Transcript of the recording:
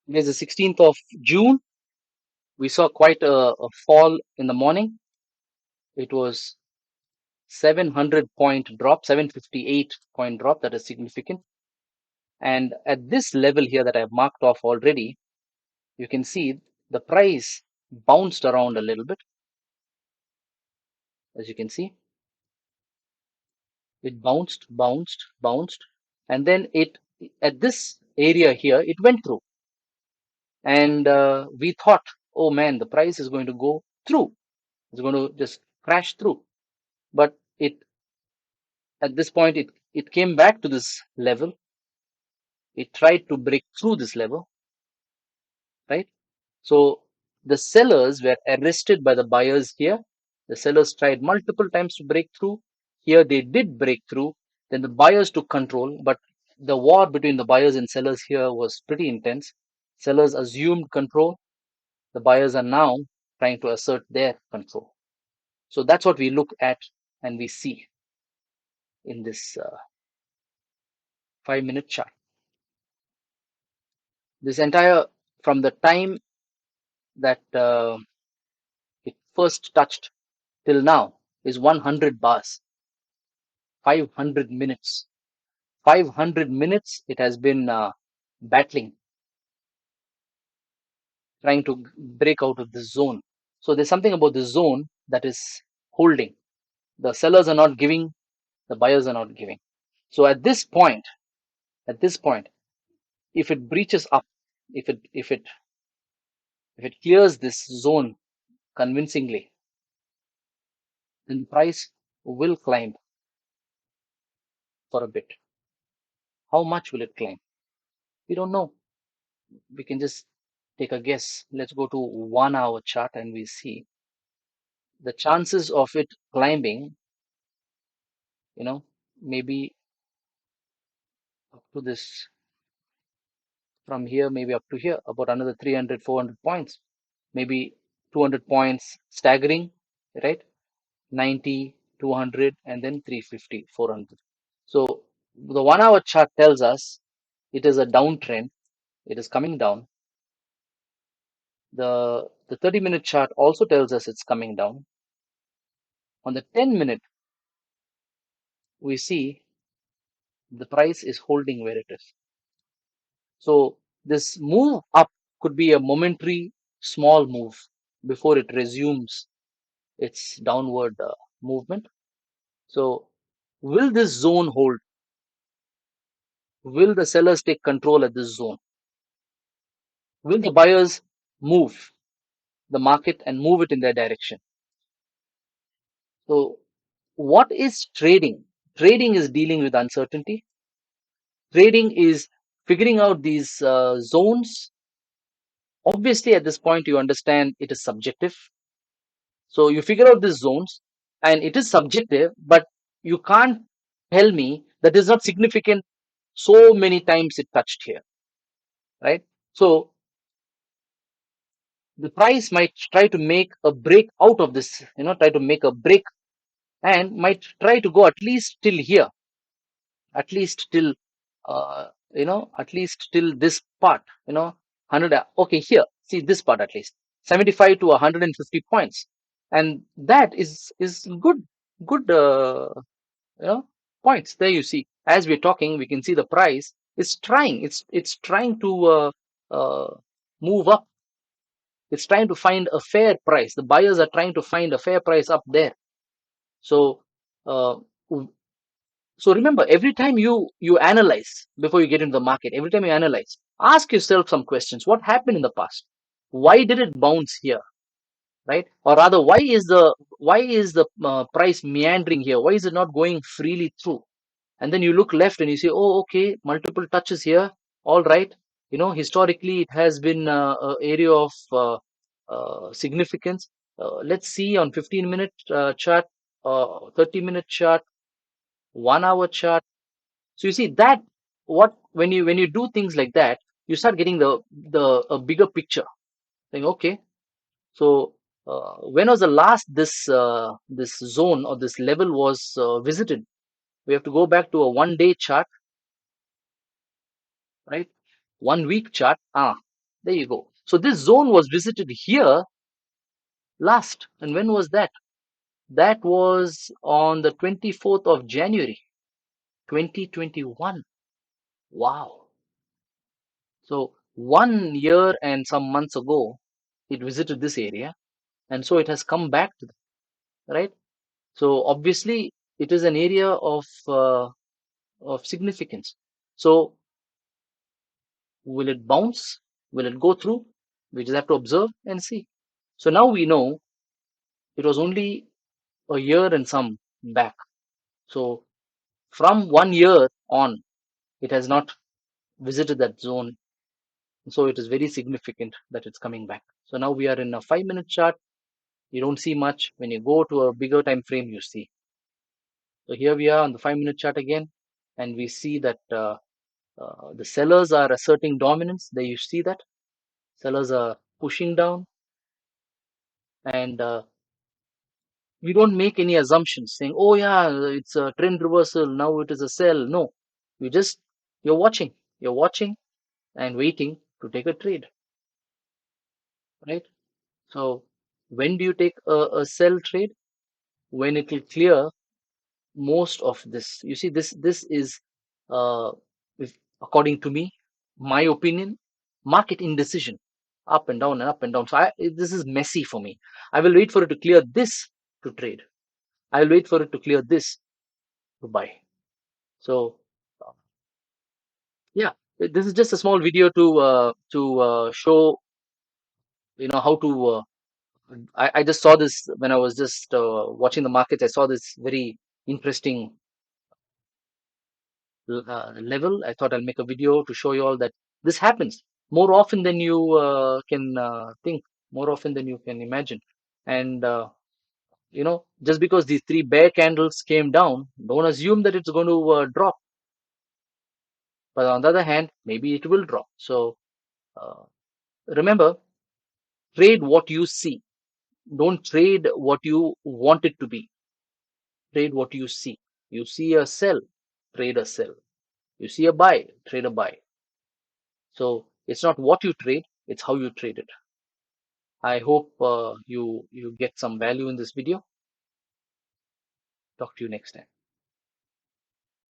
It is the 16th of June. We saw quite a fall in the morning. It was 700-point drop, 758-point drop. That is significant. And at this level here that I've marked off already, you can see the price bounced around a little bit. As you can see, it bounced, and then it at this area here, it went through. And we thought, oh man, the price is going to go through. It's going to just crash through. But it at this point, it came back to this level. It tried to break through this level, right? So the sellers were arrested by the buyers here. The sellers tried multiple times to break through. Here they did break through. Then the buyers took control, but the war between the buyers and sellers here was pretty intense. Sellers assumed control. The buyers are now trying to assert their control. So that's what we look at and we see in this 5-minute chart. This entire, from the time that it first touched till now, is 100 bars, 500 minutes. 500 minutes it has been battling, trying to break out of this zone. So there's something about the zone that is holding. The sellers are not giving, the buyers are not giving. So at this point, if it breaches up, if it clears this zone convincingly, then the price will climb for a bit. How much will it climb? We don't know. We can just take a guess. Let's go to 1 hour chart and we see the chances of it climbing, maybe up to this, from here, maybe up to here, about another 300, 400 points, maybe 200 points staggering, right? 90, 200, and then 350, 400. So the 1 hour chart tells us it is a downtrend. It is coming down. The 30-minute chart also tells us it's coming down. On the 10-minute, we see the price is holding where it is. So this move up could be a momentary small move before it resumes its downward movement. So will this zone hold? Will the sellers take control at this zone? Will the buyers move the market and move it in their direction? So what is trading? Trading is dealing with uncertainty. Trading is figuring out these zones. Obviously, at this point, you understand it is subjective. So you figure out these zones, and it is subjective, but you can't tell me that is not significant. So many times it touched here, right? So the price might try to make a break out of this, try to make a break, and might try to go at least till here, at least till at least till this part, 100. Okay, here, see this part, at least 75 to 150 points, and that is good points. There you see, as we're talking, we can see the price is trying, it's trying to uh, move up. It's trying to find a fair price. The buyers are trying to find a fair price up there. So uh, so remember, every time you analyze before you get into the market, every time you analyze, ask yourself some questions. What happened in the past? Why did it bounce here, right? Or rather, why is the price meandering here? Why is it not going freely through? And then you look left and you say, oh, okay, multiple touches here. All right, historically it has been an area of significance. Let's see on 15-minute chart, 30-minute chart, 1 hour chart. So you see that, what when you do things like that, you start getting the a bigger picture, saying, okay, so when was the last this zone or this level was visited? We have to go back to a 1 day chart, right? 1 week chart. There you go. So this zone was visited here last. And when was that? That was on the 24th of January, 2021. Wow. So 1 year and some months ago, it visited this area. And so it has come back to them, right? So obviously, it is an area of significance. So will it bounce? Will it go through? We just have to observe and see. So now we know it was only a year and some back. So from 1 year on, it has not visited that zone. So it is very significant that it's coming back. So now we are in a 5 minute chart. You don't see much. When you go to a bigger time frame, you see. So here we are on the 5 minute chart again, and we see that the sellers are asserting dominance. There you see that sellers are pushing down, and we don't make any assumptions saying, "Oh yeah, it's a trend reversal. Now it is a sell." No, you just you're watching and waiting to take a trade, right? So when do you take a sell trade? When it will clear most of this. You see, this is, uh, if, according to me, my opinion, market indecision, up and down and up and down. So this is messy for me. I will wait for it to clear this to trade. I will wait for it to clear this to buy. So yeah, this is just a small video to show how to. I just saw this when I was just watching the markets. I saw this very interesting level. I thought I'll make a video to show you all that this happens more often than you can think, more often than you can imagine. And just because these three bear candles came down, don't assume that it's going to drop. But on the other hand, maybe it will drop. So uh, remember, trade what you see. Don't trade what you want it to be. Trade what you see. You see a sell, trade a sell. You see a buy, trade a buy. So it's not what you trade, it's how you trade it. I hope you get some value in this video. Talk to you next time.